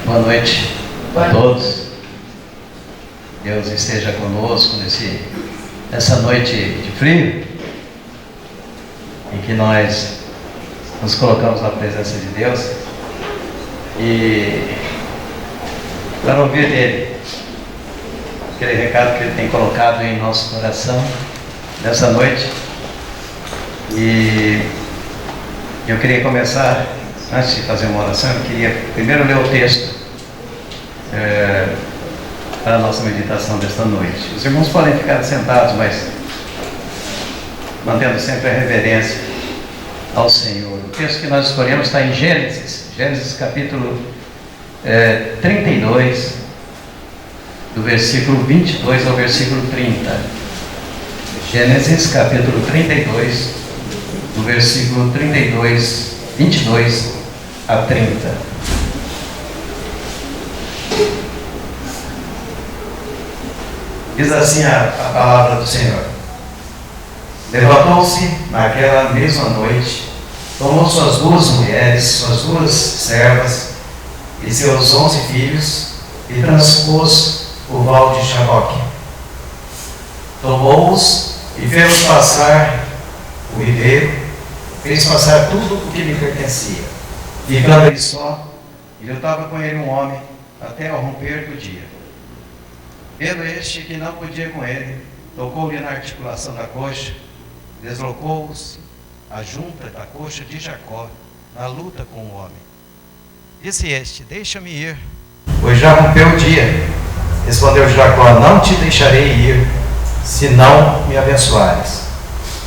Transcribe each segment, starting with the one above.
Boa noite a todos. Deus esteja conosco nessa noite de frio, em que nós nos colocamos na presença de Deus e para ouvir dele aquele recado que ele tem colocado em nosso coração nessa noite. E eu queria começar, antes de fazer uma oração, eu queria primeiro ler o texto para a nossa meditação desta noite. Os irmãos podem ficar sentados, mas mantendo sempre a reverência ao Senhor. O texto que nós escolhemos está em Gênesis capítulo 32, do versículo 22 ao versículo 30. Gênesis capítulo 32, do versículo 22 a 30. Diz assim a palavra do Senhor: Levantou-se naquela mesma noite, tomou suas 2 mulheres, suas 2 servas e seus 11 filhos e transpôs o val de Jaboque. Tomou-os e fez passar o ribeiro, fez passar tudo o que lhe pertencia. Ficando ele só, e lutava com ele um homem até ao romper do dia. Vendo este que não podia com ele, tocou-lhe na articulação da coxa, deslocou-se a junta da coxa de Jacó na luta com o homem. Disse este: Deixa-me ir, pois já rompeu o dia. Respondeu Jacó: Não te deixarei ir, se não me abençoares.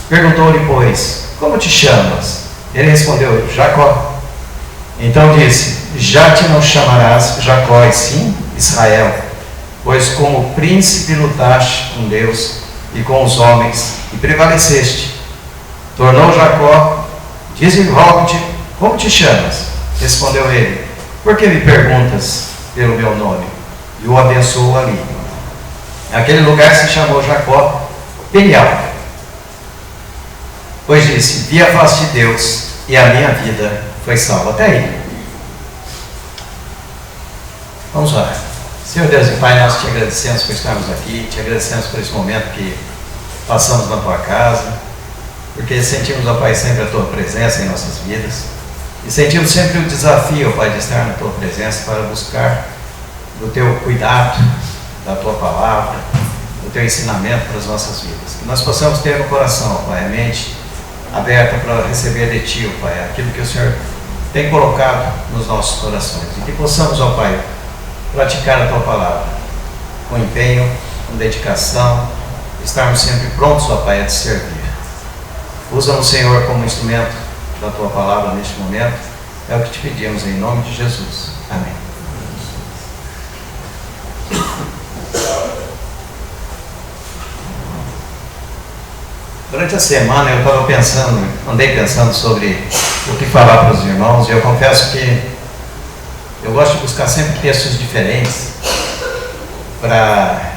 Perguntou-lhe, pois, como te chamas? Ele respondeu: Jacó. Então disse: Já te não chamarás Jacó, e sim Israel, pois como príncipe lutaste com Deus e com os homens e prevaleceste. Tornou Jacó: Diz-me, rogo-te, como te chamas? Respondeu ele: Por que me perguntas pelo meu nome? E o abençoou ali. Aquele lugar se chamou Jacó Peniel, pois disse: Vi a face de Deus e a minha vida foi salva. Até aí. Vamos lá. Senhor Deus e Pai, nós te agradecemos por estarmos aqui, te agradecemos por esse momento que passamos na tua casa, porque sentimos, ó Pai, sempre a tua presença em nossas vidas e sentimos sempre o desafio, ó Pai, de estar na tua presença para buscar do teu cuidado, da tua palavra, do teu ensinamento para as nossas vidas. Que nós possamos ter no coração, ó Pai, a mente aberta para receber de ti, ó Pai, aquilo que o Senhor tem colocado nos nossos corações, e que possamos, ó Pai, praticar a tua palavra com empenho, com dedicação, estarmos sempre prontos, ó Pai, a te servir. Usa-nos, Senhor, como instrumento da tua palavra neste momento. É o que te pedimos em nome de Jesus. Amém. Durante a semana eu andei pensando sobre o que falar para os irmãos, e eu confesso que eu gosto de buscar sempre textos diferentes para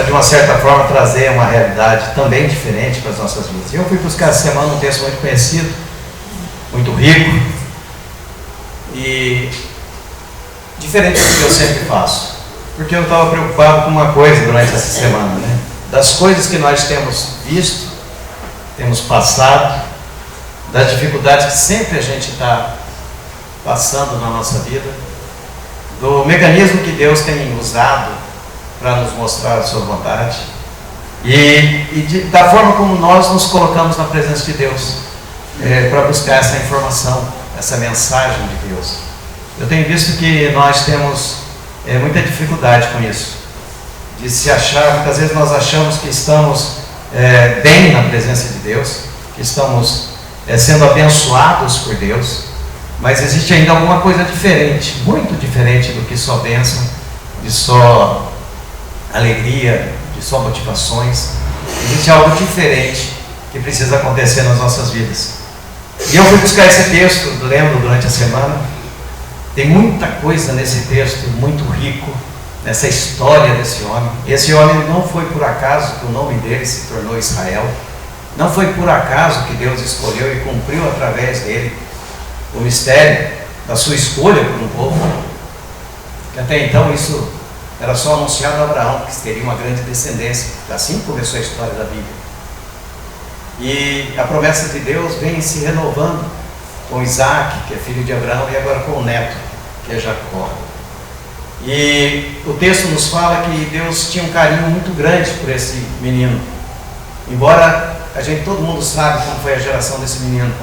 de uma certa forma trazer uma realidade também diferente para as nossas vidas. E eu fui buscar essa semana um texto muito conhecido, muito rico e diferente do que eu sempre faço, porque eu estava preocupado com uma coisa durante essa semana, né? Das coisas que nós temos visto, temos passado, das dificuldades que sempre a gente está passando na nossa vida, do mecanismo que Deus tem usado para nos mostrar a sua vontade da forma como nós nos colocamos na presença de Deus para buscar essa informação, essa mensagem de Deus. Eu tenho visto que nós temos muita dificuldade com isso, de se achar. Muitas vezes nós achamos que estamos bem na presença de Deus, que estamos sendo abençoados por Deus, mas existe ainda alguma coisa diferente, muito diferente do que só bênção, de só alegria, de só motivações. Existe algo diferente que precisa acontecer nas nossas vidas. E eu fui buscar esse texto, lendo durante a semana. Tem muita coisa nesse texto, muito rico, nessa história desse homem. Esse homem não foi por acaso que o nome dele se tornou Israel. Não foi por acaso que Deus escolheu e cumpriu através dele o mistério da sua escolha por um povo. Até então isso era só anunciado a Abraão, que teria uma grande descendência. Assim começou a história da Bíblia. E a promessa de Deus vem se renovando com Isaac, que é filho de Abraão, e agora com o neto, que é Jacó. E o texto nos fala que Deus tinha um carinho muito grande por esse menino. Embora todo mundo sabe como foi a geração desse menino.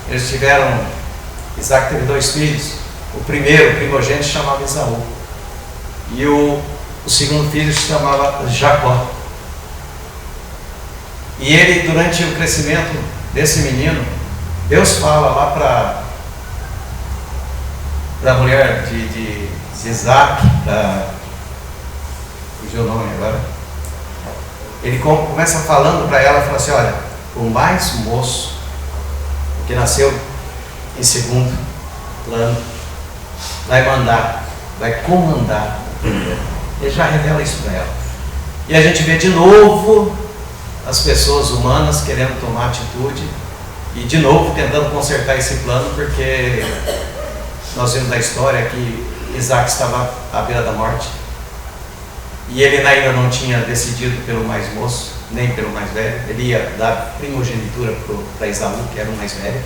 Eles tiveram, Isaac teve 2 filhos. O primeiro, o primogênito, se chamava Esaú. E o segundo filho se chamava Jacó. E ele, durante o crescimento desse menino, Deus fala lá para a mulher de Isaac, fugiu o nome agora. Ele começa falando para ela, fala assim: olha, o mais moço, o que nasceu em segundo plano, vai comandar. Ele já revela isso para ela. E a gente vê de novo as pessoas humanas querendo tomar atitude e de novo tentando consertar esse plano, porque nós vimos na história que Isaac estava à beira da morte e ele ainda não tinha decidido pelo mais moço, nem pelo mais velho. Ele ia dar primogenitura para Esaú, que era o mais velho,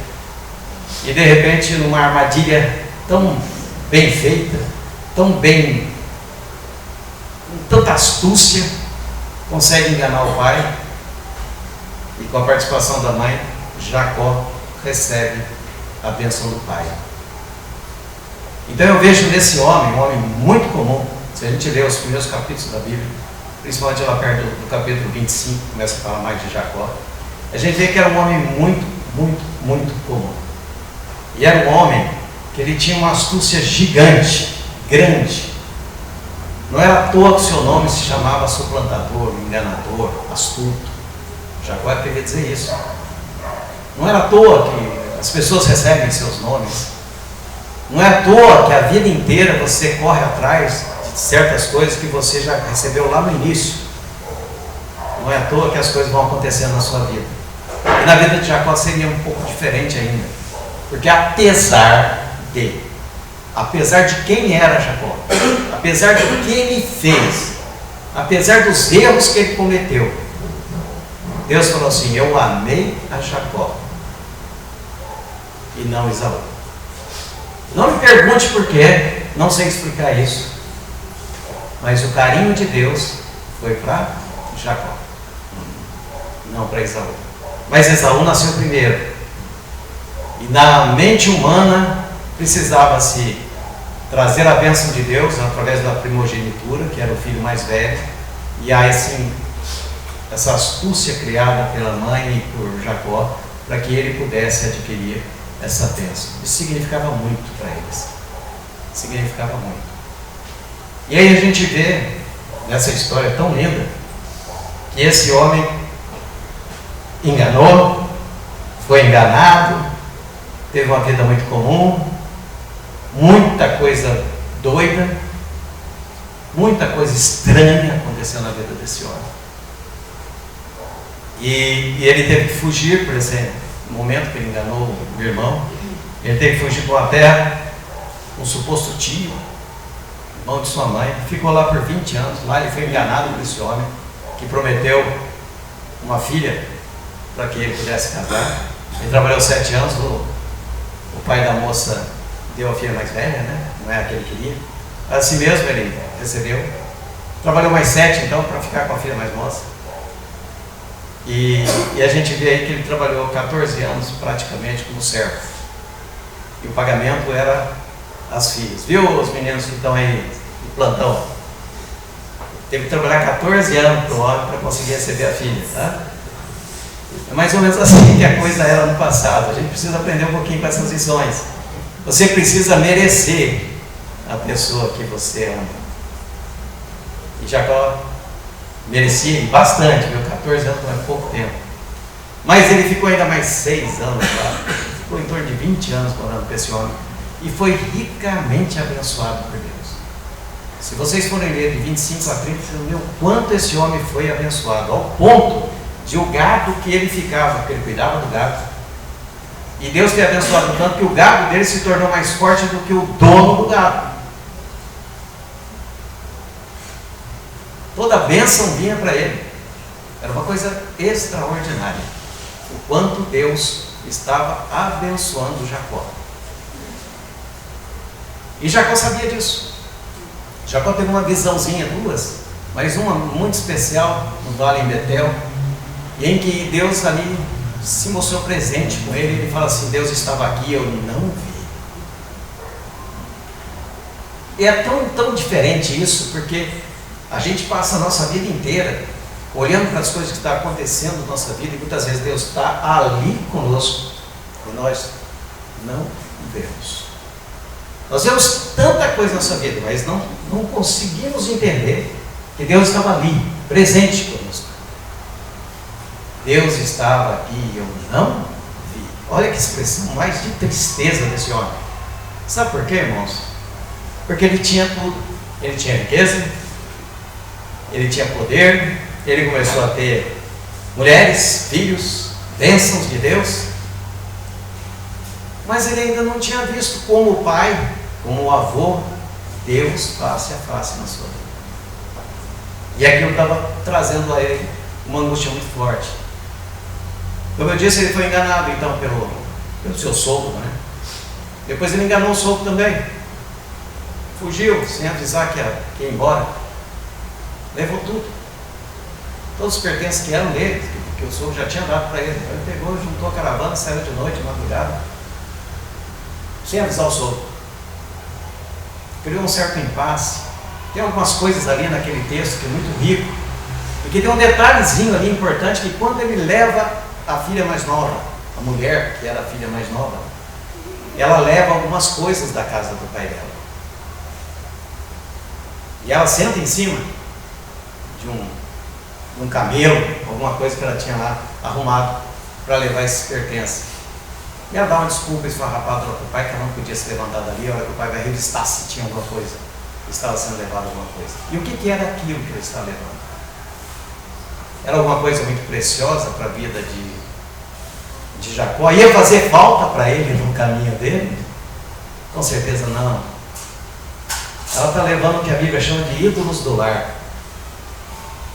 e de repente, numa armadilha tão bem feita, tão bem, com tanta astúcia, consegue enganar o pai, e com a participação da mãe, Jacó recebe a bênção do pai. Então eu vejo nesse homem, um homem muito comum. Se a gente ler os primeiros capítulos da Bíblia, principalmente lá perto do capítulo 25, começa a falar mais de Jacó, a gente vê que era um homem muito, muito, muito comum. E era um homem que ele tinha uma astúcia gigante, grande. Não era à toa que o seu nome se chamava suplantador, enganador, astuto. Jacó queria dizer isso. Não era à toa que as pessoas recebem seus nomes. Não é à toa que a vida inteira você corre atrás de certas coisas que você já recebeu lá no início. Não é à toa que as coisas vão acontecendo na sua vida. E na vida de Jacó seria um pouco diferente ainda. Porque apesar de quem era Jacó, apesar do que ele fez, apesar dos erros que ele cometeu, Deus falou assim: eu amei a Jacó e não Esaú. Não me pergunte por quê, não sei explicar isso, mas o carinho de Deus foi para Jacó, não para Esaú. Mas Esaú nasceu primeiro, e na mente humana precisava-se trazer a bênção de Deus através da primogenitura, que era o filho mais velho, e aí sim essa astúcia criada pela mãe e por Jacó, para que ele pudesse adquirir essa bênção. Isso significava muito para eles. Significava muito. E aí a gente vê nessa história tão linda que esse homem enganou, foi enganado, teve uma vida muito comum, muita coisa doida, muita coisa estranha aconteceu na vida desse homem. E ele teve que fugir por esse momento que ele enganou o irmão. Ele teve que fugir para uma terra, um suposto tio, irmão de sua mãe. Ficou lá por 20 anos. Lá ele foi enganado por esse homem que prometeu uma filha para que ele pudesse casar. Ele trabalhou 7 anos. O pai da moça deu a filha mais velha, né? Não é a que ele queria. Assim mesmo ele recebeu. Trabalhou mais 7 então para ficar com a filha mais moça. E a gente vê aí que ele trabalhou 14 anos praticamente como servo. E o pagamento era as filhas. Viu os meninos que estão aí no plantão? Teve que trabalhar 14 anos para o homem para conseguir receber a filha, tá? É mais ou menos assim que a coisa era no passado. A gente precisa aprender um pouquinho com essas lições. Você precisa merecer a pessoa que você ama. E Jacó merecia bastante, viu? 14 anos não é pouco tempo. Mas ele ficou ainda mais 6 anos lá. Ficou em torno de 20 anos morando com esse homem. E foi ricamente abençoado por Deus. Se vocês forem ler de 25 a 30, vocês vão ver o quanto esse homem foi abençoado. Ao ponto de o gado que ele ficava, porque ele cuidava do gado. E Deus tem abençoado tanto que o gado dele se tornou mais forte do que o dono do gado. toda a bênção vinha para ele. Era uma coisa extraordinária, o quanto Deus estava abençoando Jacó. E Jacó sabia disso. Jacó teve uma visãozinha, duas, mas uma muito especial no vale em Betel, em que Deus ali se mostrou presente com ele. Ele fala assim: Deus estava aqui, eu não vi. E é tão diferente isso, porque a gente passa a nossa vida inteira olhando para as coisas que estão acontecendo na nossa vida, e muitas vezes Deus está ali conosco e nós não vemos. Nós vemos tanta coisa na nossa vida, mas não conseguimos entender que Deus estava ali, presente conosco. Deus estava aqui e eu não vi. Olha que expressão mais de tristeza desse homem. Sabe por quê, irmãos? Porque ele tinha tudo. Ele tinha riqueza, ele tinha poder, ele começou a ter mulheres, filhos, bênçãos de Deus, mas ele ainda não tinha visto como o pai, como o avô, Deus face a face na sua vida. E aquilo estava trazendo a ele uma angústia muito forte. Como eu disse, ele foi enganado então pelo seu sogro, né? Depois ele enganou o sogro também. Fugiu sem avisar que ia embora. Levou tudo. Todos os pertences que eram dele, que o sogro já tinha dado para ele. Ele pegou, juntou a caravana, saiu de noite, de madrugada, sem avisar o sogro. Criou um certo impasse. Tem algumas coisas ali naquele texto que é muito rico, e que tem um detalhezinho ali importante, que quando ele leva a filha mais nova, a mulher que era a filha mais nova, ela leva algumas coisas da casa do pai dela. E ela senta em cima de um camelo, alguma coisa que ela tinha lá arrumado para levar esses pertences. E ela dá uma desculpa esfarrapada para o pai, que ela não podia se levantar dali, a hora que o pai vai revistar se tinha alguma coisa, estava sendo levado alguma coisa. E o que era aquilo que ele estava levando? Era alguma coisa muito preciosa para a vida de Jacó? Ia fazer falta para ele no caminho dele? Com certeza não. Ela está levando o que a Bíblia chama de ídolos do lar.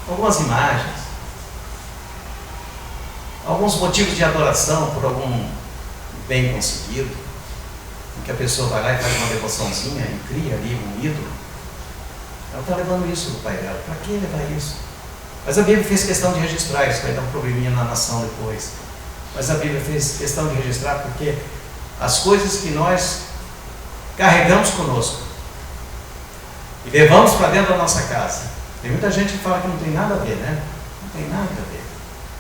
Algumas imagens, alguns motivos de adoração por algum bem conseguido, em que a pessoa vai lá e faz uma devoçãozinha e cria ali um ídolo. Ela está levando isso do pai dela. Para que levar isso? Mas a Bíblia fez questão de registrar isso. Vai dar um probleminha na nação depois. Mas a Bíblia fez questão de registrar porque as coisas que nós carregamos conosco e levamos para dentro da nossa casa. Tem muita gente que fala que não tem nada a ver, né? Não tem nada a ver.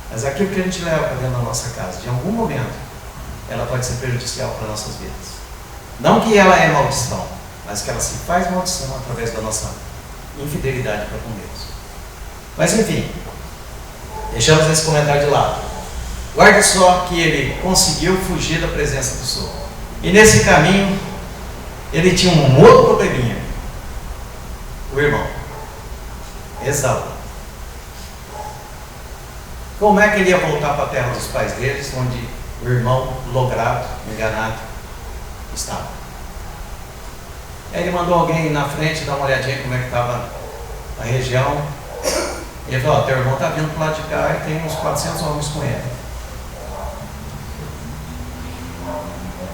Mas aquilo que a gente leva para dentro da nossa casa, de algum momento, ela pode ser prejudicial para nossas vidas. Não que ela é maldição, mas que ela se faz maldição através da nossa infidelidade para com Deus. Mas enfim, deixamos esse comentário de lado. Guarde só que ele conseguiu fugir da presença do sogro. E nesse caminho, ele tinha um outro probleminha. O irmão, Esaú. Como é que ele ia voltar para a terra dos pais deles, onde o irmão logrado, enganado, estava? Aí ele mandou alguém na frente dar uma olhadinha como é que estava a região. E ele falou: teu irmão está vindo para o lado de cá e tem uns 400 homens com ele.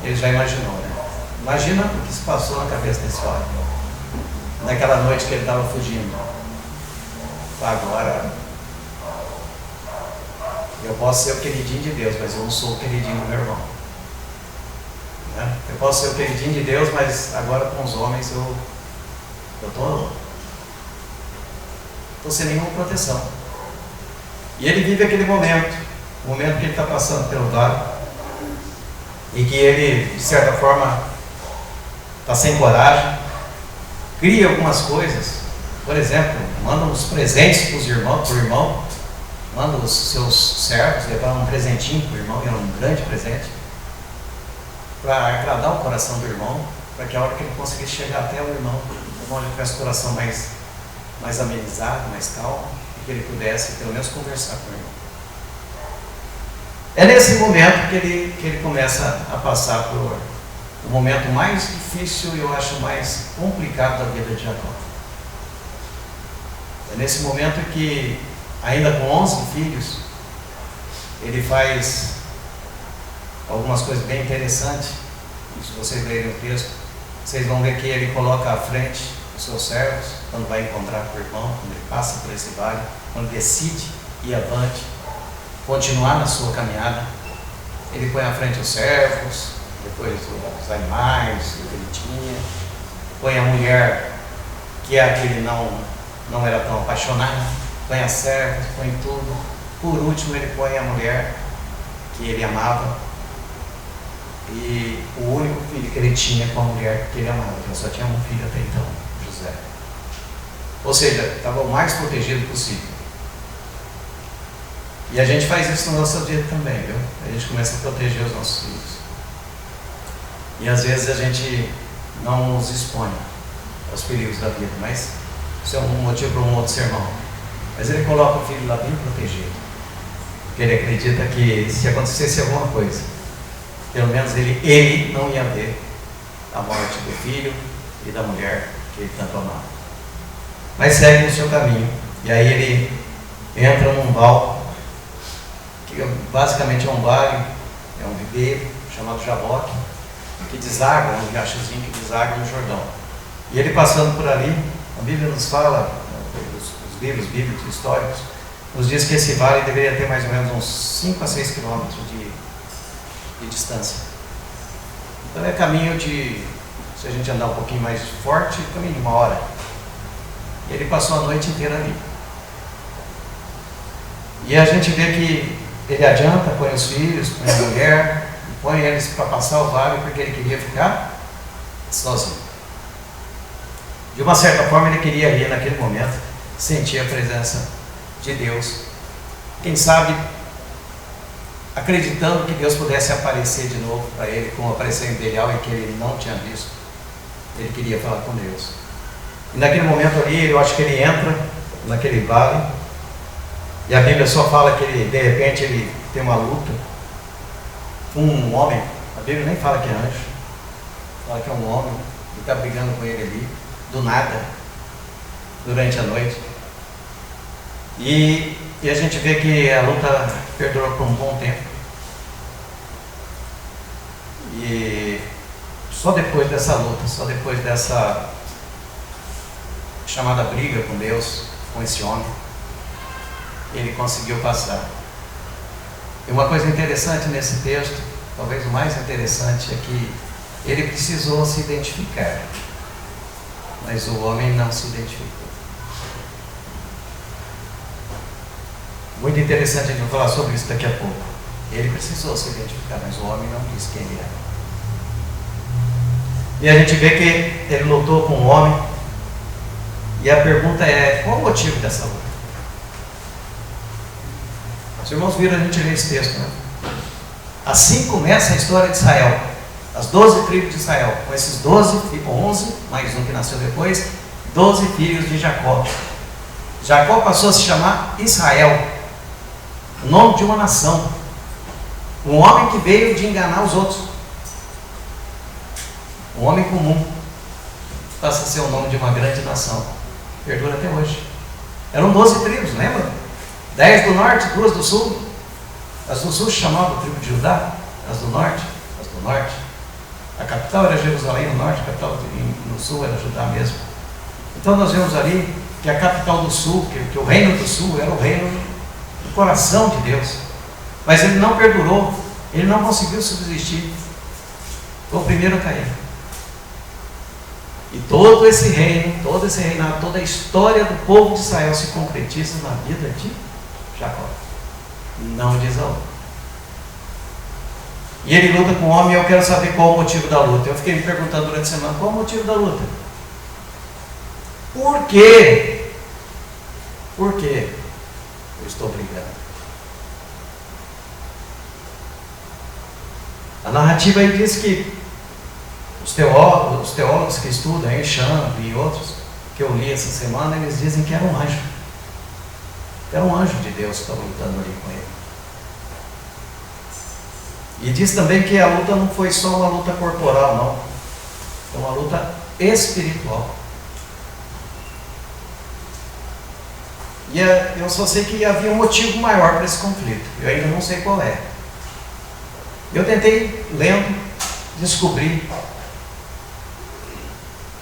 Ele já imaginou, né? Imagina o que se passou na cabeça desse homem naquela noite que ele estava fugindo. Agora, eu posso ser o queridinho de Deus, mas eu não sou o queridinho do meu irmão, né? Eu posso ser o queridinho de Deus, mas agora com os homens eu estou sem nenhuma proteção. E ele vive aquele momento, o momento que ele está passando pelo vale, e que ele, de certa forma, está sem coragem, cria algumas coisas. Por exemplo, manda uns presentes para o irmão, manda os seus servos levar um presentinho para o irmão, que era um grande presente, para agradar o coração do irmão, para que a hora que ele conseguisse chegar até o irmão já tivesse o coração mais amenizado, mais calmo, e que ele pudesse pelo menos conversar com o irmão. É nesse momento que ele começa a passar por o momento mais difícil e eu acho mais complicado da vida de Jacó. É nesse momento que, ainda com 11 filhos, ele faz algumas coisas bem interessantes. Se vocês lerem o texto, vocês vão ver que ele coloca à frente os seus servos, quando vai encontrar com o irmão, quando ele passa por esse vale, quando decide ir avante, continuar na sua caminhada. Ele põe à frente os servos, depois os animais, o que ele tinha, põe a mulher, que é a que ele não era tão apaixonado, põe a serva, põe tudo. Por último, ele põe a mulher que ele amava e o único filho que ele tinha com a mulher que ele amava, porque ele só tinha um filho até então, José. Ou seja, estava o mais protegido possível. E a gente faz isso no nosso dia também, viu? A gente começa a proteger os nossos filhos. E às vezes a gente não nos expõe aos perigos da vida, mas isso é um motivo para um outro sermão. Mas ele coloca o filho lá bem protegido, porque ele acredita que se acontecesse alguma coisa, pelo menos ele não ia ver a morte do filho e da mulher que ele tanto amava. Mas segue no seu caminho, e aí ele entra num val, que basicamente é um vale, é um viveiro chamado Jaboque, que deságua, um riachozinho que deságua no Jordão. E ele passando por ali, a Bíblia nos fala, os livros bíblicos históricos, nos diz que esse vale deveria ter mais ou menos uns 5 a 6 quilômetros de distância. Então é caminho de, se a gente andar um pouquinho mais forte, caminho de 1 hora. E ele passou a noite inteira ali. E a gente vê que ele adianta, põe os filhos, põe a mulher, põe eles para passar o vale, porque ele queria ficar sozinho. De uma certa forma, ele queria ali, naquele momento, sentir a presença de Deus. Quem sabe, acreditando que Deus pudesse aparecer de novo para ele, como apareceu em Belial, e que ele não tinha visto. Ele queria falar com Deus. E naquele momento ali, eu acho que ele entra naquele vale, e a Bíblia só fala que ele, de repente, ele tem uma luta com um homem. A Bíblia nem fala que é anjo, fala que é um homem, que está brigando com ele ali, do nada, durante a noite. E a gente vê que a luta perdurou por um bom tempo. E só depois dessa luta, só depois dessa chamada briga com Deus, com esse homem, ele conseguiu passar. E uma coisa interessante nesse texto, talvez o mais interessante, é que ele precisou se identificar, mas o homem não se identificou. Muito interessante, a gente vai falar sobre isso daqui a pouco. Ele precisou se identificar, mas o homem não disse quem ele era. E a gente vê que ele lutou com o homem, e a pergunta é, qual o motivo dessa luta? Os irmãos viram a gente ler esse texto, né? Assim começa a história de Israel, as 12 tribos de Israel, com esses 11, mais um que nasceu depois, 12 filhos de Jacó. Jacó passou a se chamar Israel, o nome de uma nação, um homem que veio de enganar os outros, um homem comum, passa a ser o nome de uma grande nação, perdura até hoje. Eram 12 tribos, lembra? 10 do norte, 2 do sul. As do sul chamavam tribo de Judá, as do norte. A capital era Jerusalém no norte, a capital no sul era Judá mesmo. Então nós vemos ali que a capital do sul, que o reino do sul era o reino do coração de Deus. Mas ele não perdurou, ele não conseguiu subsistir. Foi o primeiro a cair. E todo esse reino, todo esse reinado, toda a história do povo de Israel se concretiza na vida de Jacó, não de Esaú. E ele luta com o homem, e eu quero saber qual o motivo da luta. Eu fiquei me perguntando durante a semana, qual o motivo da luta? Por quê? Por quê eu estou brigando? A narrativa aí diz que os teólogos que estudam, Echamp e outros, que eu li essa semana, eles dizem que era um anjo. Era um anjo de Deus que estava lutando ali com ele. E diz também que a luta não foi só uma luta corporal, não. Foi uma luta espiritual. E eu só sei que havia um motivo maior para esse conflito. Eu ainda não sei qual é. Eu tentei, lendo, descobrir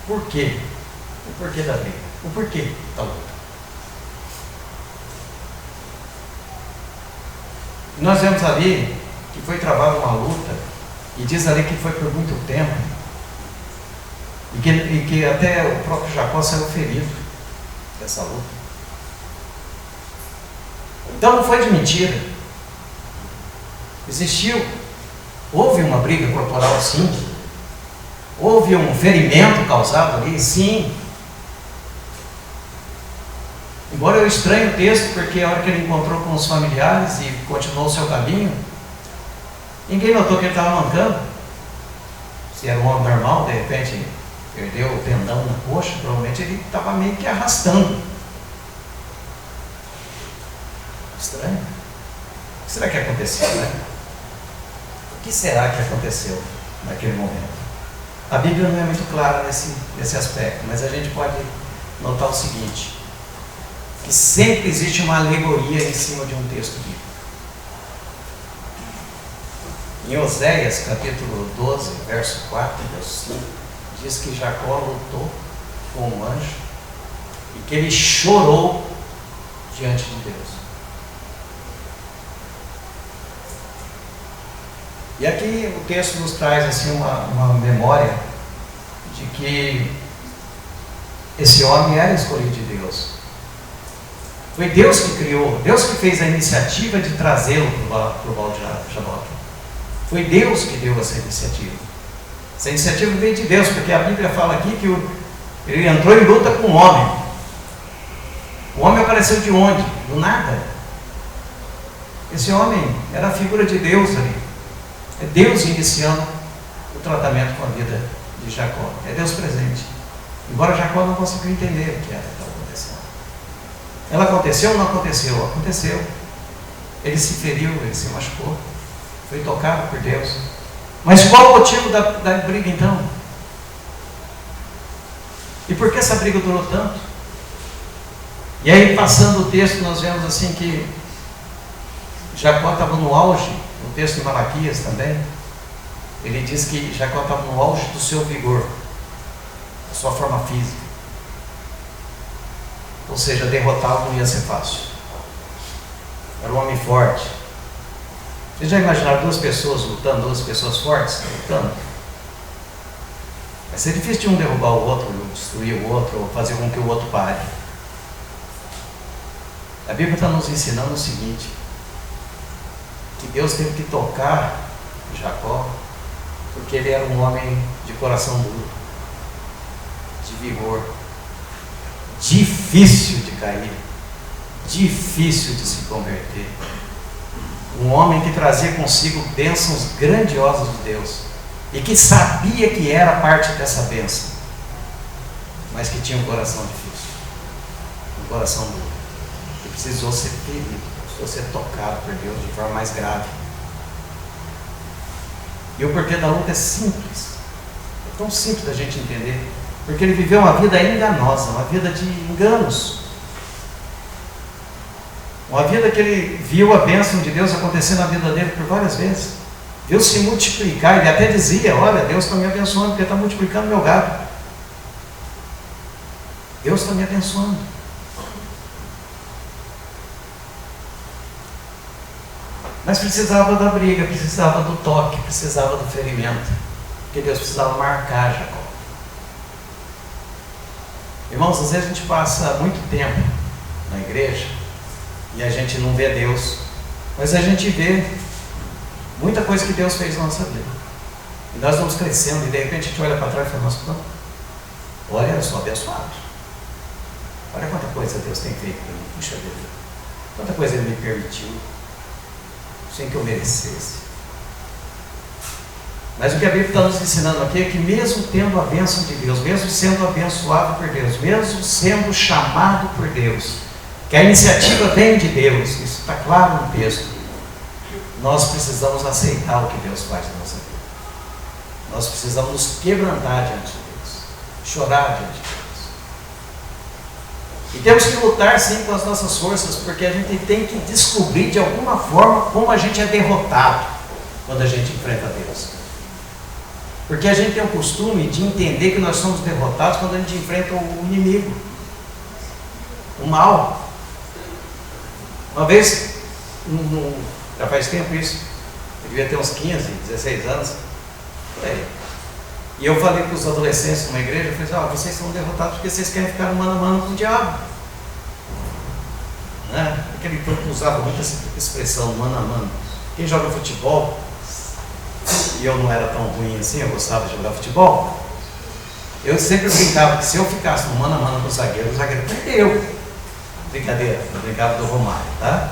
por quê. O porquê da briga. O porquê da luta. Nós vemos ali que foi travada uma luta, e diz ali que foi por muito tempo, e que até o próprio Jacó saiu ferido dessa luta. Então não foi de mentira. Existiu. Houve uma briga corporal, sim. Houve um ferimento causado ali, sim. Embora eu estranhe o texto, porque a hora que ele encontrou com os familiares e continuou o seu caminho, ninguém notou que ele estava mancando. Se era um homem normal, de repente perdeu o tendão na coxa, provavelmente ele estava meio que arrastando. Estranho. O que será que aconteceu, né? O que será que aconteceu naquele momento? A Bíblia não é muito clara nesse aspecto, mas a gente pode notar o seguinte, que sempre existe uma alegoria em cima de um texto bíblico. Em Oséias, capítulo 12, verso 4 e verso 5, diz que Jacó lutou com um anjo e que ele chorou diante de Deus. E aqui o texto nos traz assim uma memória de que esse homem era escolhido de Deus. Foi Deus que criou, Deus que fez a iniciativa de trazê-lo para o Val de Jaboque. Foi Deus que deu essa iniciativa. Essa iniciativa veio de Deus, porque a Bíblia fala aqui que ele entrou em luta com o homem. O homem apareceu de onde? Do nada. Esse homem era a figura de Deus ali. É Deus iniciando o tratamento com a vida de Jacó. É Deus presente. Embora Jacó não conseguiu entender o que era que estava acontecendo. Ela aconteceu ou não aconteceu? Aconteceu. Ele se feriu, ele se machucou. Foi tocado por Deus. Mas qual o motivo da briga então? E por que essa briga durou tanto? E aí, passando o texto, nós vemos assim que Jacó estava no auge, no texto de Malaquias também, ele diz que Jacó estava no auge do seu vigor, da sua forma física. Ou seja, derrotá-lo não ia ser fácil. Era um homem forte. Vocês já imaginaram duas pessoas lutando, duas pessoas fortes lutando? Vai ser difícil de um derrubar o outro, destruir o outro, ou fazer com que o outro pare. A Bíblia está nos ensinando o seguinte, que Deus teve que tocar Jacó, porque ele era um homem de coração duro, de vigor, difícil de cair, difícil de se converter. Um homem que trazia consigo bênçãos grandiosas de Deus e que sabia que era parte dessa bênção, mas que tinha um coração difícil, um coração duro, que precisou ser ferido, precisou ser tocado por Deus de forma mais grave. E o porquê da luta é simples, é tão simples da gente entender, porque ele viveu uma vida enganosa, uma vida de enganos. Uma vida que ele viu a bênção de Deus acontecer na vida dele por várias vezes. Deus se multiplicar, ele até dizia, olha, Deus está me abençoando porque está multiplicando meu gado. Deus está me abençoando. Mas precisava da briga, precisava do toque, precisava do ferimento, porque Deus precisava marcar Jacó. Irmãos, às vezes a gente passa muito tempo na igreja e a gente não vê Deus, mas a gente vê muita coisa que Deus fez na nossa vida. E nós vamos crescendo e de repente a gente olha para trás e fala, nossa, olha, eu sou abençoado. Olha quanta coisa Deus tem feito para mim. Puxa vida, quanta coisa Ele me permitiu, sem que eu merecesse. Mas o que a Bíblia está nos ensinando aqui é que mesmo tendo a bênção de Deus, mesmo sendo abençoado por Deus, mesmo sendo chamado por Deus, que a iniciativa vem de Deus, isso está claro no texto, nós precisamos aceitar o que Deus faz na nossa vida. Nós precisamos nos quebrantar diante de Deus, chorar diante de Deus. E temos que lutar sim com as nossas forças, porque a gente tem que descobrir de alguma forma como a gente é derrotado quando a gente enfrenta Deus. Porque a gente tem o costume de entender que nós somos derrotados quando a gente enfrenta o inimigo, o mal. Uma vez, já faz tempo isso, eu devia ter uns 15, 16 anos, por aí. E eu falei para os adolescentes numa igreja, eu falei assim, vocês são derrotados porque vocês querem ficar no mano a mano com o diabo. Né? Aquele tempo usava muito essa expressão, mano a mano. Quem joga futebol, e eu não era tão ruim assim, eu gostava de jogar futebol, eu sempre brincava que se eu ficasse no mano a mano com o zagueiro perdeu. Brincadeira, eu brincava do Romário, tá?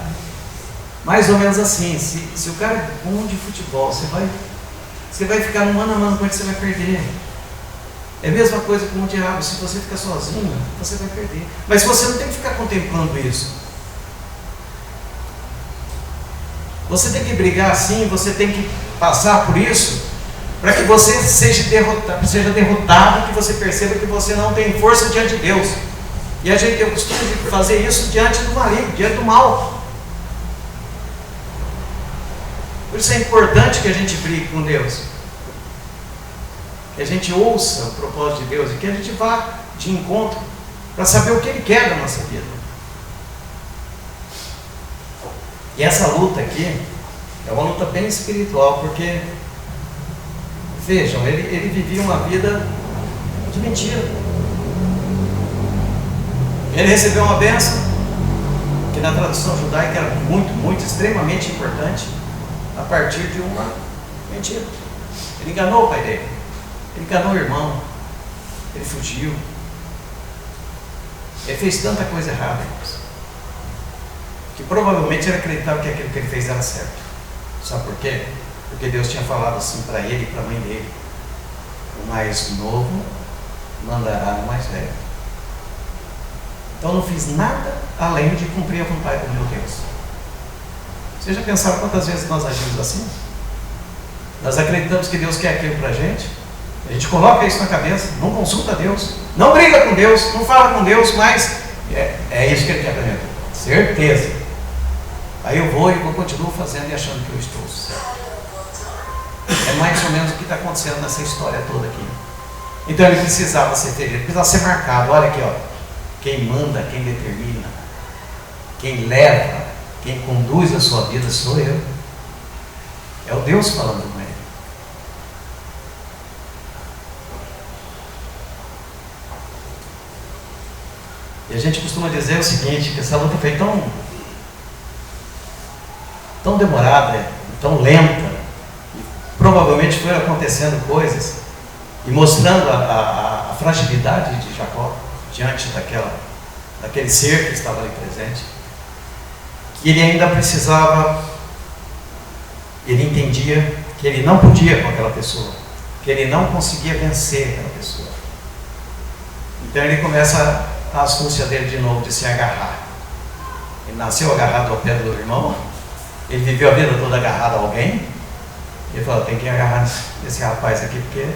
Mais ou menos assim, se o cara é bom de futebol, você vai ficar no mano a mano com ele, você vai perder. É a mesma coisa com o diabo, se você ficar sozinho, você vai perder. Mas você não tem que ficar contemplando isso. Você tem que brigar assim, você tem que passar por isso, para que você seja derrotado, que você perceba que você não tem força diante de Deus. E a gente tem o costume de fazer isso diante do maligno, diante do mal. Por isso é importante que a gente brigue com Deus, que a gente ouça o propósito de Deus e que a gente vá de encontro para saber o que Ele quer da nossa vida. E essa luta aqui é uma luta bem espiritual, porque, vejam, ele vivia uma vida de mentira. Ele recebeu uma bênção, que na tradução judaica era muito, extremamente importante, a partir de uma mentira. Ele enganou o pai dele, ele enganou o irmão, ele fugiu, ele fez tanta coisa errada, que provavelmente ele acreditava que aquilo que ele fez era certo. Sabe por quê? Porque Deus tinha falado assim para ele e para a mãe dele: o mais novo mandará o mais velho. Então não fiz nada além de cumprir a vontade do meu Deus. Vocês já pensaram quantas vezes nós agimos assim? Nós acreditamos que Deus quer aquilo para a gente coloca isso na cabeça, não consulta Deus, não briga com Deus, não fala com Deus, mas é isso que Ele quer para mim, certeza. Aí eu vou e continuo fazendo e achando que eu estou certo. É mais ou menos o que está acontecendo nessa história toda aqui. Então ele precisava ser ferido, precisava ser marcado. Olha aqui, ó. Quem manda, quem determina, quem leva, quem conduz a sua vida sou eu. É o Deus falando com ele. E a gente costuma dizer o seguinte, que essa luta foi tão demorada, tão lenta, e provavelmente foi acontecendo coisas e mostrando a fragilidade de Jacó diante daquele ser que estava ali presente, que ele ainda precisava, ele entendia que ele não podia com aquela pessoa, que ele não conseguia vencer aquela pessoa. Então ele começa a astúcia dele de novo de se agarrar. Ele nasceu agarrado ao pé do irmão, ele viveu a vida toda agarrado a alguém. Ele falou: tem que agarrar nesse rapaz aqui porque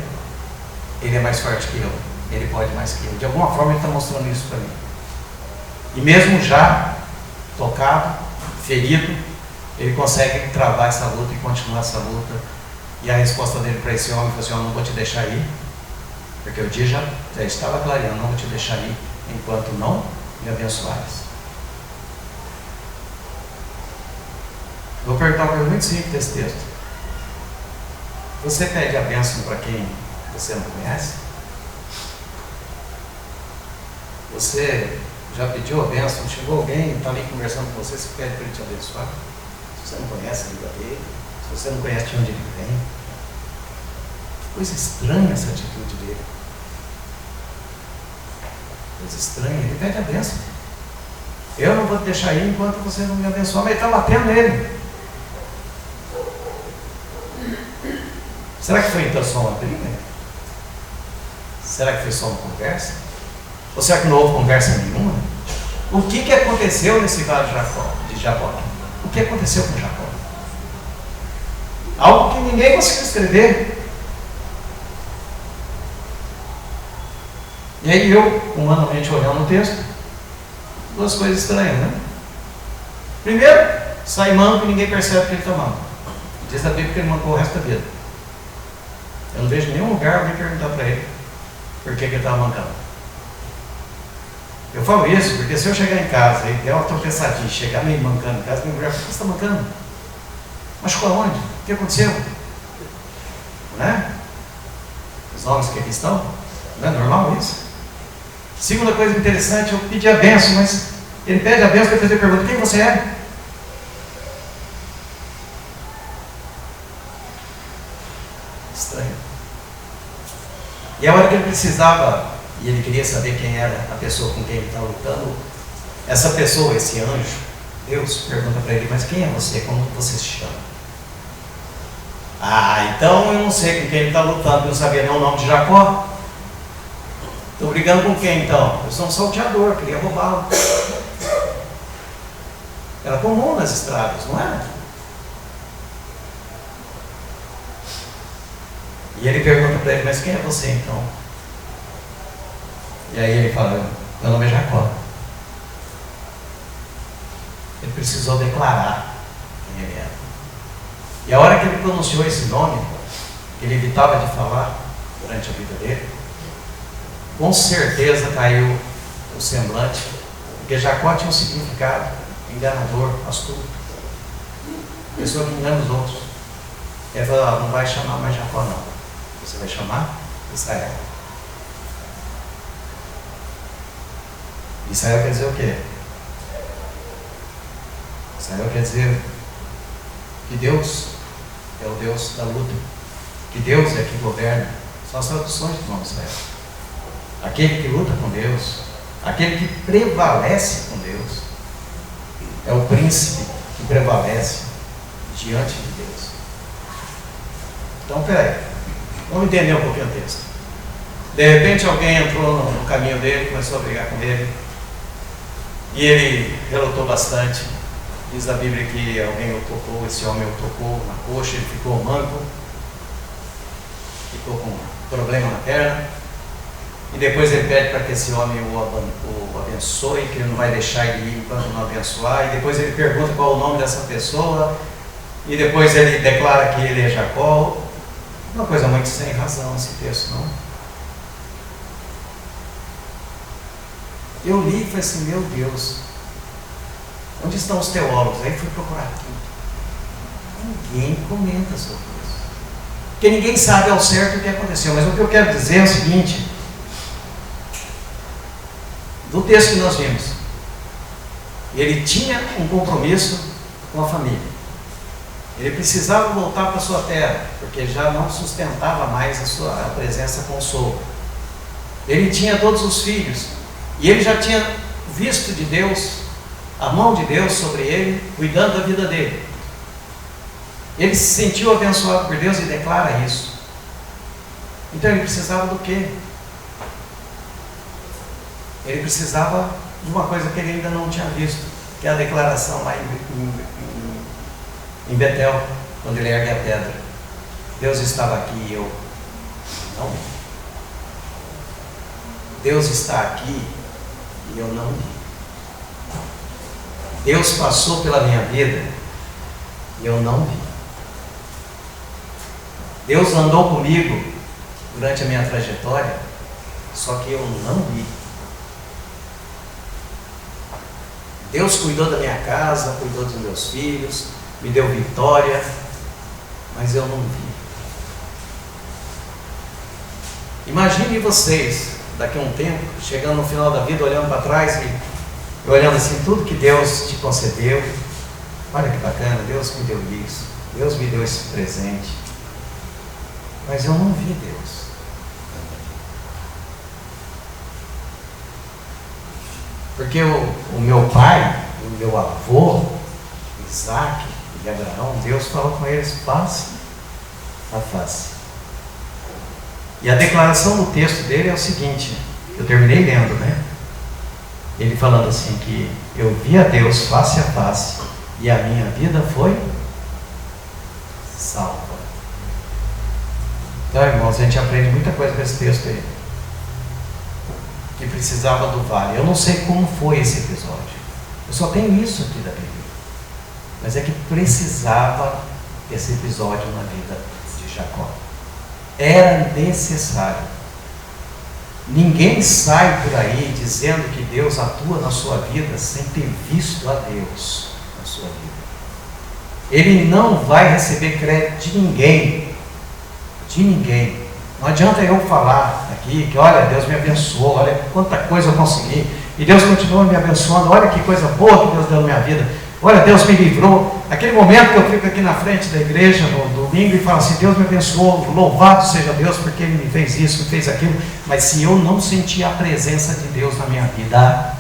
ele é mais forte que eu, ele pode mais que eu. De alguma forma ele está mostrando isso para mim. E mesmo já tocado, ferido, ele consegue travar essa luta e continuar essa luta. E a resposta dele para esse homem foi assim: eu não vou te deixar ir, porque o dia já estava clareando, não vou te deixar ir enquanto não me abençoares. Vou perguntar uma coisa muito simples desse texto. Você pede a bênção para quem você não conhece? Você já pediu a bênção? Chegou alguém, está ali conversando com você, você pede para ele te abençoar? Se você não conhece a vida dele, se você não conhece de onde ele vem. Que coisa estranha essa atitude dele. Coisa estranha, ele pede a bênção. Eu não vou te deixar ir enquanto você não me abençoar, mas ele está batendo nele. Será que foi então só uma briga? Será que foi só uma conversa? Ou será que não houve conversa nenhuma? O que aconteceu nesse vale de Jacó? O que aconteceu com Jacó? Algo que ninguém conseguiu escrever. E aí eu, humanamente olhando o texto, Duas coisas estranhas, né? Primeiro, sai manco e ninguém percebe que ele está manco. Diz a Bíblia que ele mancou o resto da vida. Eu não vejo nenhum lugar alguém perguntar para ele por que ele estava mancando. Eu falo isso porque se eu chegar em casa e der uma tropeçadinha, chegar meio mancando em casa, minha mulher fala: você está mancando? Machucou aonde? O que aconteceu? Né? Os homens que aqui estão, não é normal isso? Segunda coisa interessante, eu pedi a bênção, mas ele pede a bênção, depois ele pergunta: quem você é? Estranho. E a hora que ele precisava, e ele queria saber quem era a pessoa com quem ele estava lutando, essa pessoa, esse anjo, Deus pergunta para ele: mas quem é você? Como você se chama? Ah, então eu não sei com quem ele está lutando, eu não sabia nem o nome de Jacó. Estou brigando com quem então? Eu sou um salteador, queria roubá-lo. Era comum nas estradas, não era? E ele pergunta para ele: mas quem é você então? E aí ele fala: meu nome é Jacó. Ele precisou declarar quem ele era. E a hora que ele pronunciou esse nome, que ele evitava de falar durante a vida dele, com certeza caiu o semblante, porque Jacó tinha um significado enganador, astuto. Pessoa que engana os outros. Ele falou: não vai chamar mais Jacó não, você vai chamar Israel. Israel quer dizer o quê? Israel quer dizer que Deus é o Deus da luta, que Deus é que governa. São as traduções do nome Israel. Aquele que luta com Deus, aquele que prevalece com Deus, é o príncipe que prevalece diante de Deus. Então, peraí, vamos entender um pouquinho o texto. De repente alguém entrou no caminho dele, começou a brigar com ele, e ele relutou bastante. Diz a Bíblia que alguém o tocou, esse homem o tocou na coxa, ele ficou manco, ficou com problema na perna, e depois ele pede para que esse homem o abençoe, que ele não vai deixar ele ir enquanto não abençoar, e depois ele pergunta qual é o nome dessa pessoa, e depois ele declara que ele é Jacó. Uma coisa muito sem razão esse texto, não? Eu li e falei assim: meu Deus, onde estão os teólogos? Aí fui procurar tudo. Ninguém comenta sobre isso. Porque ninguém sabe ao certo o que aconteceu. Mas o que eu quero dizer é o seguinte: do texto que nós vimos, ele tinha um compromisso com a família. Ele precisava voltar para a sua terra, porque já não sustentava mais a presença com o sogro. Ele tinha todos os filhos, e ele já tinha visto de Deus, a mão de Deus sobre ele, cuidando da vida dele. Ele se sentiu abençoado por Deus e declara isso. Então ele precisava do quê? Ele precisava de uma coisa que ele ainda não tinha visto, que é a declaração lá em Betel, quando ele ergue a pedra. Deus estava aqui e eu não vi. Deus está aqui e eu não vi. Deus passou pela minha vida e eu não vi. Deus andou comigo durante a minha trajetória, só que eu não vi. Deus cuidou da minha casa, cuidou dos meus filhos, me deu vitória, mas eu não vi. Imagine vocês, daqui a um tempo, chegando no final da vida, olhando para trás e olhando assim, tudo que Deus te concedeu. Olha que bacana, Deus me deu isso, Deus me deu esse presente, mas eu não vi Deus. Porque o meu pai, o meu avô, Isaac e Abraão, Deus falou com eles face a face. E a declaração do texto dele é o seguinte, eu terminei lendo, né? Ele falando assim que eu vi a Deus face a face e a minha vida foi salva. Então, irmãos, a gente aprende muita coisa com esse texto aí. que precisava do vale. Eu não sei como foi esse episódio. Eu só tenho isso aqui da Bíblia. Mas é que precisava esse episódio na vida de Jacó. Era necessário. Ninguém sai por aí dizendo que Deus atua na sua vida sem ter visto a Deus na sua vida. Ele não vai receber crédito de ninguém. De ninguém. Não adianta eu falar aqui que, olha, Deus me abençoou, olha quanta coisa eu consegui, e Deus continua me abençoando, olha que coisa boa que Deus deu na minha vida, olha, Deus me livrou. Aquele momento que eu fico aqui na frente da igreja no domingo e falo assim, Deus me abençoou, louvado seja Deus porque Ele me fez isso, me fez aquilo, mas se eu não sentir a presença de Deus na minha vida,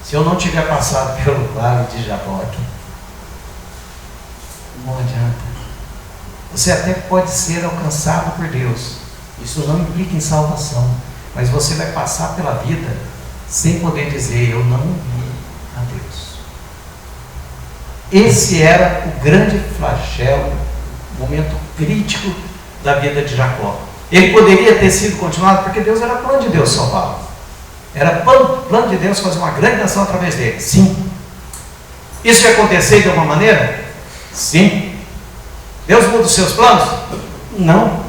se eu não tiver passado pelo vale de Jaboque, não adianta. Você até pode ser alcançado por Deus, isso não implica em salvação, mas você vai passar pela vida sem poder dizer, eu não vi a Deus. Esse era o grande flagelo, o momento crítico da vida de Jacó. Ele poderia ter sido continuado, porque Deus era plano de Deus salvá-lo. Era plano de Deus fazer uma grande nação através dele. Sim. Isso ia acontecer de alguma maneira? Sim. Deus muda os seus planos? Não.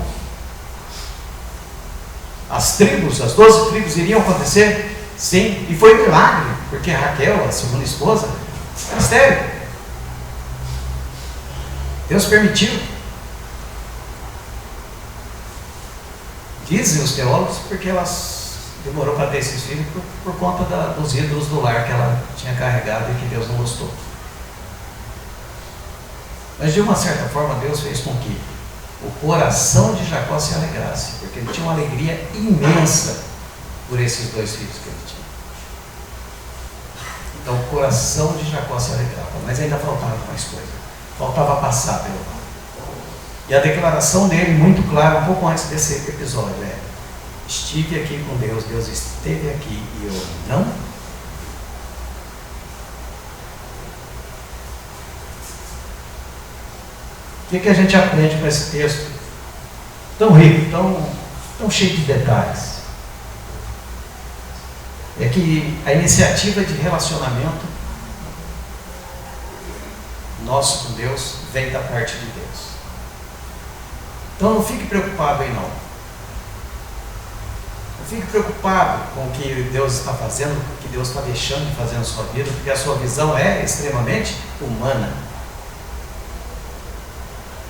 As tribos, as 12 tribos iriam acontecer? Sim. E foi um milagre, porque Raquel, a segunda esposa, era estéril. Deus permitiu. Dizem os teólogos porque ela demorou para ter esses filhos por conta dos ídolos do lar que ela tinha carregado e que Deus não gostou. Mas de uma certa forma Deus fez com que o coração de Jacó se alegrasse, porque ele tinha uma alegria imensa por esses 2 filhos que ele tinha. Então o coração de Jacó se alegrava, mas ainda faltava mais coisa. Faltava passar pelo vale. E a declaração dele, muito clara, um pouco antes desse episódio, é: estive aqui com Deus, Deus esteve aqui e eu não. O que a gente aprende com esse texto tão rico, tão cheio de detalhes? É que a iniciativa de relacionamento nosso com Deus vem da parte de Deus. Então não fique preocupado aí não. Não fique preocupado com o que Deus está fazendo, o que Deus está deixando de fazer na sua vida, porque a sua visão é extremamente humana.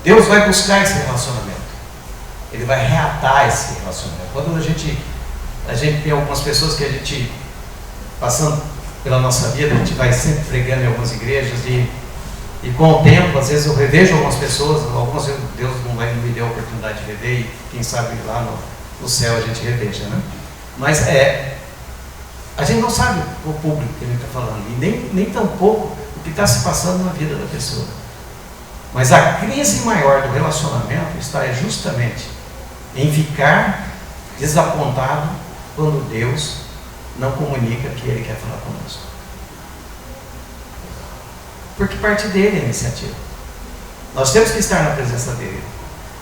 Deus vai buscar esse relacionamento. Ele vai reatar esse relacionamento. Quando a gente tem algumas pessoas que a gente, passando pela nossa vida, a gente vai sempre pregando em algumas igrejas e com o tempo, às vezes eu revejo algumas pessoas, algumas Deus não me deu a oportunidade de rever e quem sabe lá no céu a gente reveja, né? Mas a gente não sabe o público que ele está falando e nem tampouco o que está se passando na vida da pessoa. Mas a crise maior do relacionamento está justamente em ficar desapontado quando Deus não comunica que Ele quer falar conosco. Porque parte dele é a iniciativa. Nós temos que estar na presença dele.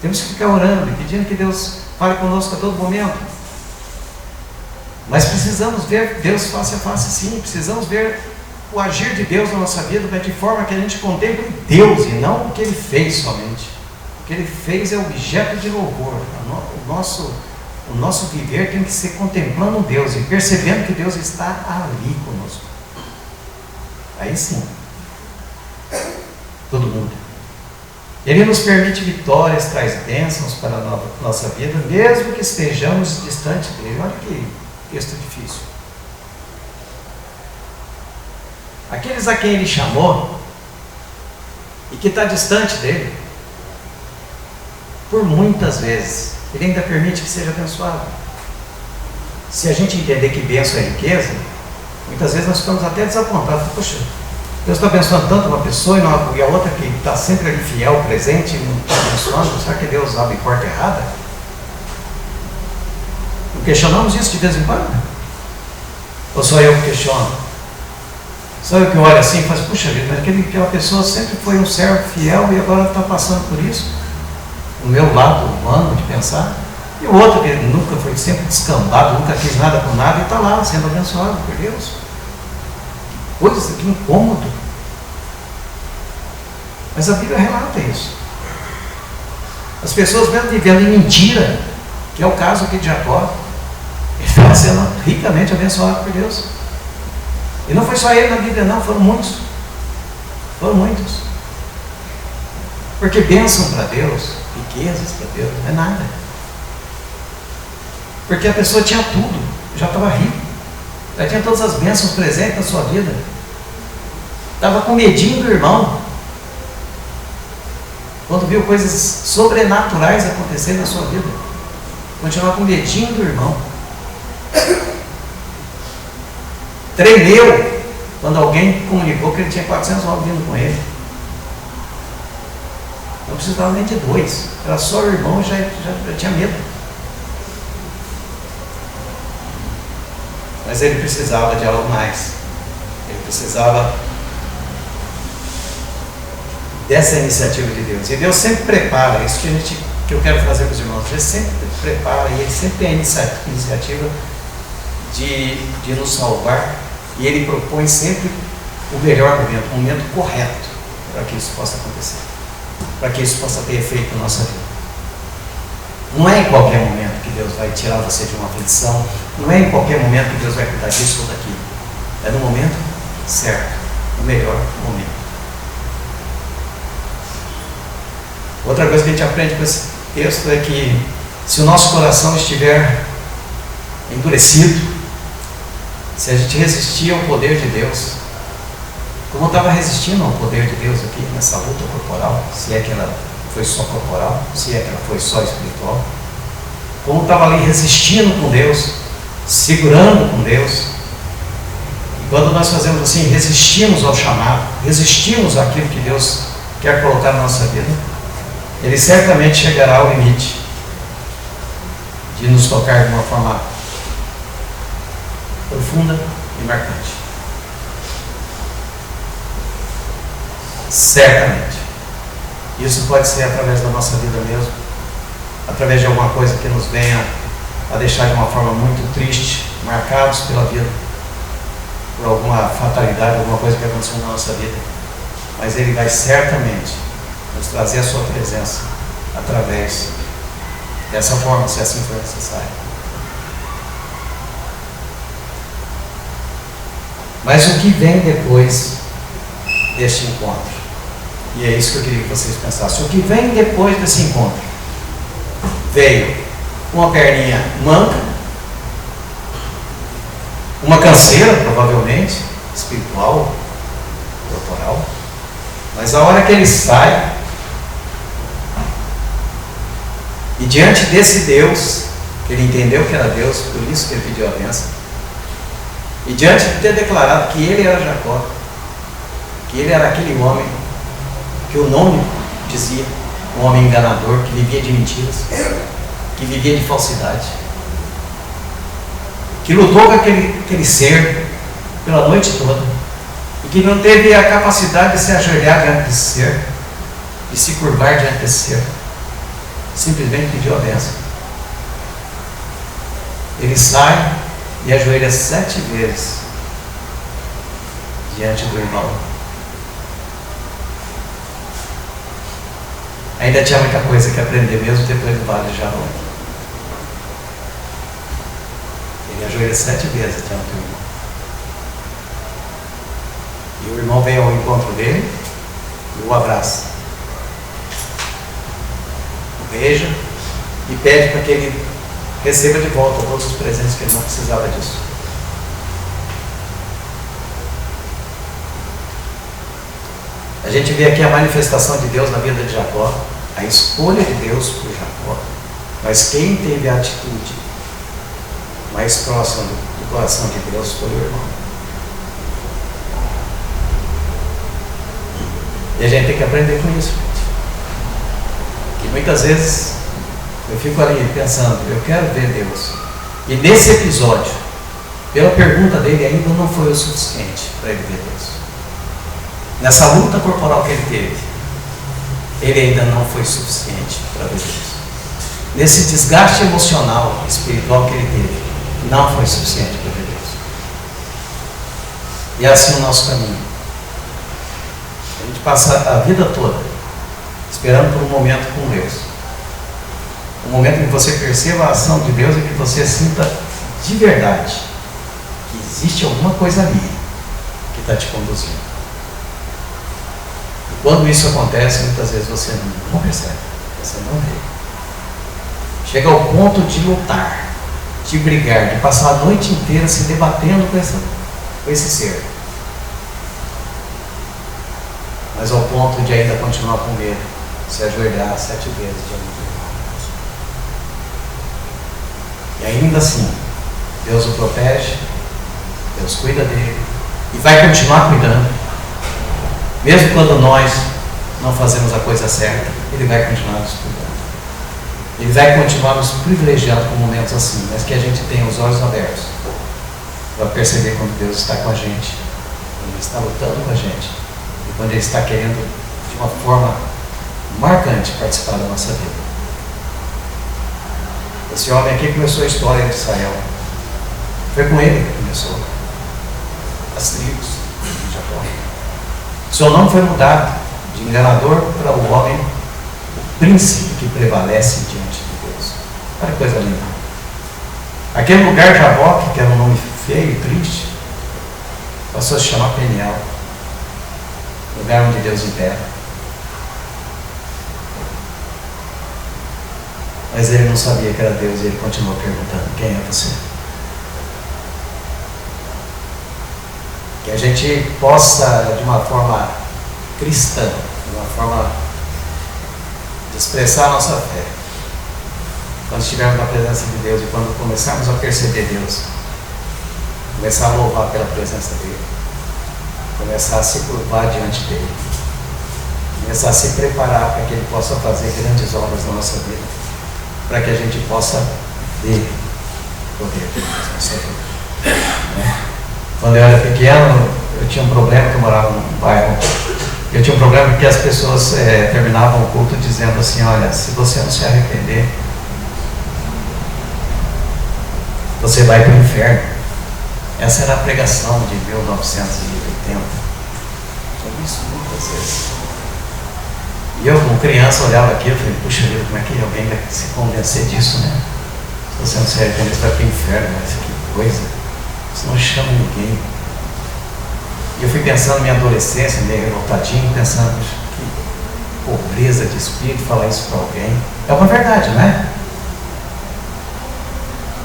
Temos que ficar orando e pedindo que Deus fale conosco a todo momento. Mas precisamos ver Deus face a face, sim. Precisamos ver o agir de Deus na nossa vida, de forma que a gente contemple Deus e não o que Ele fez somente. O que Ele fez é objeto de louvor. O nosso viver tem que ser contemplando Deus e percebendo que Deus está ali conosco. Aí sim. Todo mundo. Ele nos permite vitórias, traz bênçãos para a nossa vida, mesmo que estejamos distante dele. Olha que texto difícil. Aqueles a quem ele chamou e que está distante dele, por muitas vezes, ele ainda permite que seja abençoado. Se a gente entender que bênção é riqueza, muitas vezes nós ficamos até desapontados. Poxa, Deus está abençoando tanto uma pessoa e a outra que está sempre ali fiel, presente, não está abençoando. Será que Deus abre porta errada? Não questionamos isso de vez em quando? Ou só eu que questiono? Só eu que olho assim e falo, puxa vida, mas aquela pessoa sempre foi um servo fiel e agora está passando por isso? O meu lado humano de pensar? E o outro que nunca foi, sempre descambado, nunca fez nada com nada, e está lá sendo abençoado por Deus. Coisa que incômodo. Mas a Bíblia relata isso. As pessoas mesmo vivendo em mentira, que é o caso aqui de Jacó, ele estava sendo ricamente abençoado por Deus. E não foi só ele na Bíblia, não, foram muitos. Foram muitos. Porque bênção para Deus, riquezas para Deus, não é nada. Porque a pessoa tinha tudo, já estava rico, já tinha todas as bênçãos presentes na sua vida. Estava com medinho do irmão. Quando viu coisas sobrenaturais acontecerem na sua vida, continuava com medinho do irmão. Tremeu quando alguém comunicou que ele tinha 400 homens vindo com ele. Não precisava nem de 2, era só o irmão, já tinha medo. Mas ele precisava de algo mais. Ele precisava dessa iniciativa de Deus. E Deus sempre prepara, isso que eu quero fazer para os irmãos. Ele sempre prepara e Ele sempre tem a iniciativa de nos salvar. E Ele propõe sempre o melhor momento, o momento correto para que isso possa acontecer, para que isso possa ter efeito na nossa vida. Não é em qualquer momento que Deus vai tirar você de uma aflição, não é em qualquer momento que Deus vai cuidar disso ou daquilo. É no momento certo, no melhor momento. Outra coisa que a gente aprende com esse texto é que se o nosso coração estiver endurecido, se a gente resistir ao poder de Deus, como eu estava resistindo ao poder de Deus aqui nessa luta corporal, se é que ela foi só corporal, se é que ela foi só espiritual, como estava ali resistindo com Deus, segurando com Deus. E quando nós fazemos assim, resistimos ao chamado, resistimos àquilo que Deus quer colocar na nossa vida, Ele certamente chegará ao limite de nos tocar de uma forma profunda e marcante. Certamente. Isso pode ser através da nossa vida mesmo, através de alguma coisa que nos venha a deixar de uma forma muito triste, marcados pela vida, por alguma fatalidade, alguma coisa que aconteceu na nossa vida. Mas Ele vai certamente nos trazer a sua presença através dessa forma, se assim for necessário. Mas o que vem depois deste encontro? E é isso que eu queria que vocês pensassem. O que vem depois desse encontro? Veio uma perninha manca, uma canseira, provavelmente, espiritual, corporal. Mas a hora que ele sai, e diante desse Deus, que ele entendeu que era Deus, por isso que ele pediu a bênção, e diante de ter declarado que ele era Jacó, que ele era aquele homem que o nome dizia, um homem enganador, que vivia de mentiras, que vivia de falsidade, que lutou com aquele ser pela noite toda, e que não teve a capacidade de se ajoelhar diante desse ser, de se curvar diante desse ser, simplesmente pediu a bênção. Ele sai e ajoelha 7 vezes diante do irmão. Ainda tinha muita coisa que aprender mesmo depois do vale de Jarom. Ele ajoelha 7 vezes diante do irmão. E o irmão vem ao encontro dele e o abraça. O beija e pede para que ele receba de volta todos os presentes que ele não precisava disso. A gente vê aqui a manifestação de Deus na vida de Jacó, a escolha de Deus por Jacó, mas quem teve a atitude mais próxima do coração de Deus foi o irmão. E a gente tem que aprender com isso, gente. Que muitas vezes eu fico ali pensando, eu quero ver Deus. E nesse episódio, pela pergunta dele, ainda não foi o suficiente para ele ver Deus. Nessa luta corporal que ele teve, ele ainda não foi suficiente para ver Deus. nesse desgaste emocional, espiritual que ele teve, não foi suficiente para ver Deus. E é assim o nosso caminho. A gente passa a vida toda esperando por um momento com Deus. Um momento em que você perceba a ação de Deus e que você sinta de verdade que existe alguma coisa ali que está te conduzindo. E quando isso acontece, muitas vezes você não percebe, você não vê. Chega ao ponto de lutar, de brigar, de passar a noite inteira se debatendo com esse ser. Mas ao ponto de ainda continuar com medo, se ajoelhar 7 vezes diante de Deus. E ainda assim, Deus o protege, Deus cuida dele e vai continuar cuidando. Mesmo quando nós não fazemos a coisa certa, Ele vai continuar nos cuidando. Ele vai continuar nos privilegiando com momentos assim, mas que a gente tenha os olhos abertos para perceber quando Deus está com a gente, quando Ele está lutando com a gente e quando Ele está querendo, de uma forma marcante, participar da nossa vida. Esse homem aqui começou a história de Israel. Foi com ele que começou as tribos de Jacó. Seu nome foi mudado de enganador para o homem, o príncipe que prevalece diante de Deus. Olha que coisa linda. Aquele lugar Jaboque, que era um nome feio e triste, passou a se chamar Peniel, lugar onde Deus impera. Mas ele não sabia que era Deus e ele continuou perguntando: quem é você? Que a gente possa, de uma forma cristã, de uma forma de expressar a nossa fé, quando estivermos na presença de Deus e quando começarmos a perceber Deus, começar a louvar pela presença dele, começar a se curvar diante dele, começar a se preparar para que ele possa fazer grandes obras na nossa vida, para que a gente possa ver o poder de Deus na nossa vida. Quando eu era pequeno, eu tinha um problema, que eu morava num bairro, eu tinha um problema que as pessoas terminavam o culto dizendo assim: olha, se você não se arrepender, você vai para o inferno. Essa era a pregação de 1980. Eu vi isso muitas vezes. E eu, como criança, olhava aquilo e falei: puxa vida, como é que alguém vai se convencer disso, né? Se você não se arrepender, você vai para o inferno, mas que coisa. Você não chama ninguém. E eu fui pensando na minha adolescência, meio revoltadinho, pensando: que pobreza de espírito falar isso para alguém. É uma verdade, não é?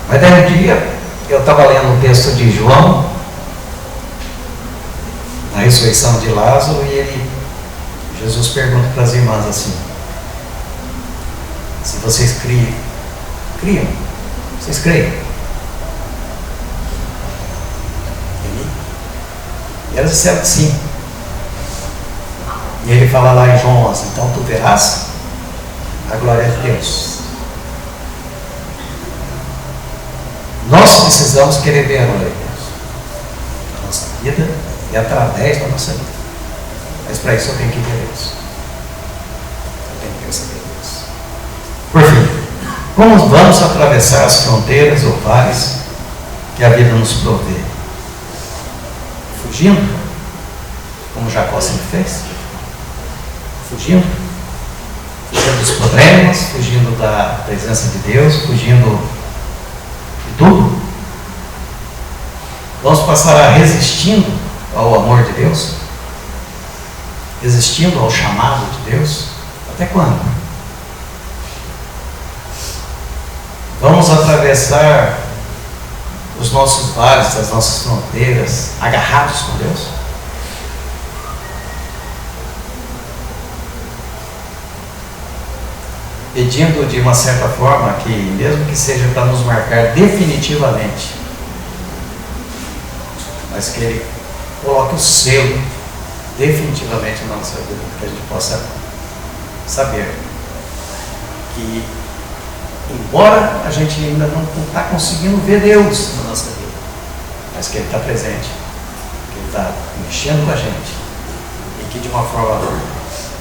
Mas daí um dia, eu estava lendo um texto de João, a ressurreição de Lázaro, e Jesus pergunta para as irmãs assim: se vocês criam, vocês creem? E elas disseram que sim. E ele fala lá em João 11: então tu verás a glória de Deus. Nós precisamos querer ver a glória de Deus na nossa vida e através da nossa vida. Mas para isso eu tenho que ver Deus. Eu tenho que perceber Deus. Por fim, como vamos atravessar as fronteiras ou vales que a vida nos provê? Fugindo, como Jacó sempre fez? Fugindo dos problemas, fugindo da presença de Deus, fugindo de tudo? Vamos passar a resistindo ao amor de Deus? Resistindo ao chamado de Deus? Até quando? Vamos atravessar os nossos vales, as nossas fronteiras, agarrados com Deus? Pedindo de uma certa forma que, mesmo que seja para nos marcar definitivamente, mas que Ele coloque o selo definitivamente na nossa vida, que a gente possa saber que, embora a gente ainda não está conseguindo ver Deus na nossa vida, mas que Ele está presente, que Ele está mexendo com a gente, e que de uma forma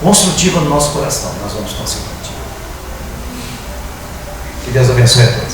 construtiva no nosso coração nós vamos conseguir. Que Deus abençoe a todos.